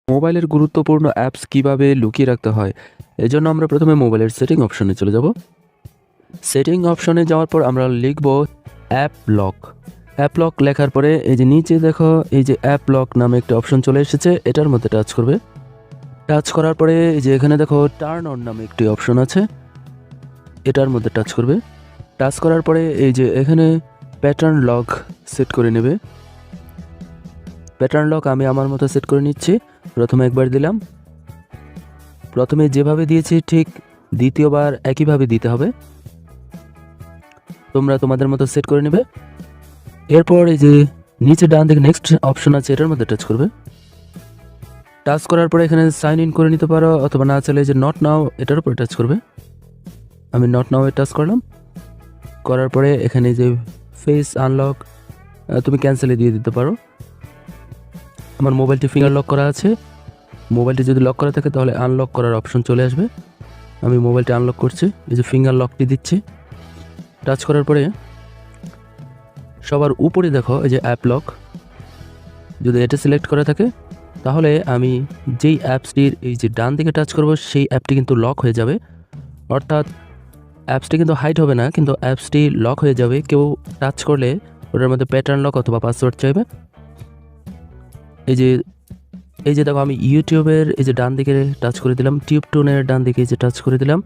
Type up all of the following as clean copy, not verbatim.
মোবাইলের গুরুত্বপূর্ণ অ্যাপস কিভাবে লুকিয়ে রাখতে হয় এজন্য আমরা প্রথমে মোবাইলের সেটিং অপশনে চলে যাব। সেটিং অপশনে যাওয়ার পর আমরা লিখব অ্যাপ লক। অ্যাপ লক লেখার পরে এই যে নিচে দেখো এই যে অ্যাপ লক নামে একটা অপশন চলে এসেছে, এটার মধ্যে টাচ করবে। টাচ করার পরে এই যে এখানে দেখো টার্ন অন নামে একটি অপশন আছে, এটার মধ্যে টাচ করবে। টাচ করার পরে এই যে এখানে প্যাটার্ন লক সেট করে নেবে। প্যাটার্ন লক আমি আমার মতো সেট করে নিচ্ছি। প্রথমে একবার দিলাম, প্রথমে যেভাবে দিয়েছি ঠিক দ্বিতীয়বার একইভাবে দিতে হবে, তোমরা তোমাদের মতো সেট করে নেবে। এরপর এই যে নিচে ডান দিকে নেক্সট অপশন আছে, এটার মধ্যে টাচ করবে। টাচ করার পরে এখানে সাইন ইন করে নিতে পারো, অথবা না চাইলে যে নট নাও এটার উপরে টাচ করবে। আমি নট নাও এ টাচ করলাম। করার পরে এখানে যে ফেস আনলক তুমি ক্যান্সেলে দিয়ে দিতে পারো। আমার মোবাইলটি ফিঙ্গার লক করা আছে, মোবাইলটি যদি লক করা থাকে তাহলে আনলক করার অপশন চলে আসবে। আমি মোবাইলটি আনলক করছি, এই যে ফিঙ্গার লকটি দিচ্ছি। টাচ করার পরে সবার উপরে দেখো এই যে অ্যাপ লক, যদি এটা সিলেক্ট করা থাকে তাহলে আমি যেই অ্যাপসটির এই যে ডান দিকে টাচ করব সেই অ্যাপটি কিন্তু লক হয়ে যাবে, অর্থাৎ অ্যাপসটি কিন্তু হাইড হবে না, কিন্তু অ্যাপসটি লক হয়ে যাবে। কেউ টাচ করলে ওটার মধ্যে প্যাটার্ন লক অথবা পাসওয়ার্ড চাইবে। এই যে দেখো আমি ইউটিউবের এই যে ডান দিকে টাচ করে দিলাম, টিউব টোনের ডান দিকে এই যে টাচ করে দিলাম,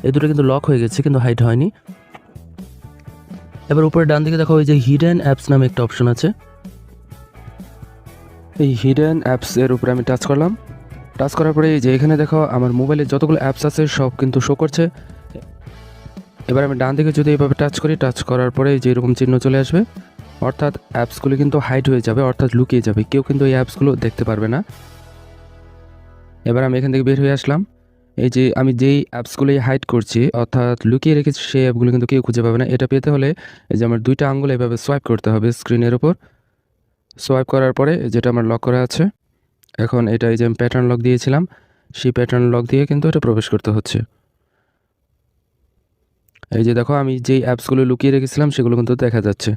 এই দুটো কিন্তু লক হয়ে গেছে কিন্তু হাইড হয়নি। এবার উপরে ডান দিকে দেখো এই যে হিডেন অ্যাপস নামে একটা অপশন আছে, এই হিডেন অ্যাপস এর উপরে আমি টাচ করলাম। টাচ করার পরে এই যে এখানে দেখো আমার মোবাইলে যতগুলো অ্যাপস আছে সব কিন্তু শো করছে। এবার আমি ডান দিকে যদি এইভাবে টাচ করি, টাচ করার পরে যে এরকম চিহ্ন চলে আসবে, অর্থাৎ অ্যাপসগুলো কিন্তু হাইড হয়ে যাবে, অর্থাৎ লুকিয়ে যাবে, কেউ কিন্তু এই অ্যাপসগুলো দেখতে পারবে না। এবার আমি এখান থেকে বের হয়ে আসলাম। এই যে আমি যেই অ্যাপসগুলো হাইড করছি অর্থাৎ লুকিয়ে রেখেছি সেই অ্যাপগুলো কিন্তু কেউ খুঁজে পাবে না। এটা পেতে হলে এই যে আমার দুইটা আঙ্গুল এভাবে সোয়াইপ করতে হবে স্ক্রিনের উপর। সোয়াইপ করার পরে যেটা আমার লক করা আছে, এখন এটা এই যে আমি প্যাটার্ন লক দিয়েছিলাম সেই প্যাটার্ন লক দিয়ে কিন্তু এটা প্রবেশ করতে হচ্ছে। এই যে দেখো আমি যেই অ্যাপসগুলো লুকিয়ে রেখেছিলাম সেগুলো কিন্তু দেখা যাচ্ছে।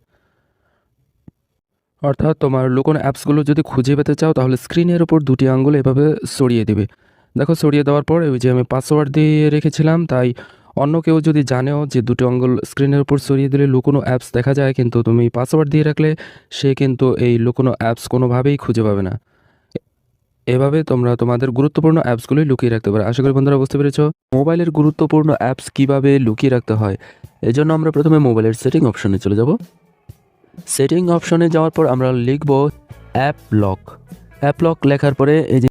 অর্থাৎ তোমার লুকোনো অ্যাপসগুলো যদি খুঁজে পেতে চাও তাহলে স্ক্রিনের উপর দুটি আঙ্গুল এভাবে সরিয়ে দেবে। দেখো সরিয়ে দেওয়ার পর ওই যে আমি পাসওয়ার্ড দিয়ে রেখেছিলাম, তাই অন্য কেউ যদি জানেও যে দুটো আঙ্গুল স্ক্রিনের উপর সরিয়ে দিলে লুকোনো অ্যাপস দেখা যায়, কিন্তু তুমি পাসওয়ার্ড দিয়ে রাখলে সে কিন্তু এই লুকোনো অ্যাপস কোনোভাবেই খুঁজে পাবে না। এভাবে তোমরা তোমাদের গুরুত্বপূর্ণ অ্যাপসগুলোই লুকিয়ে রাখতে পারো। আশা করি বন্ধুরা বুঝতে পেরেছো মোবাইলের গুরুত্বপূর্ণ অ্যাপস কিভাবে লুকিয়ে রাখতে হয়। এজন্য আমরা প্রথমে মোবাইলের সেটিং অপশনে চলে যাব। সেটিং অপশনে যাওয়ার পর আমরা লিখব অ্যাপ লক। অ্যাপ লক লেখার পরে এই যে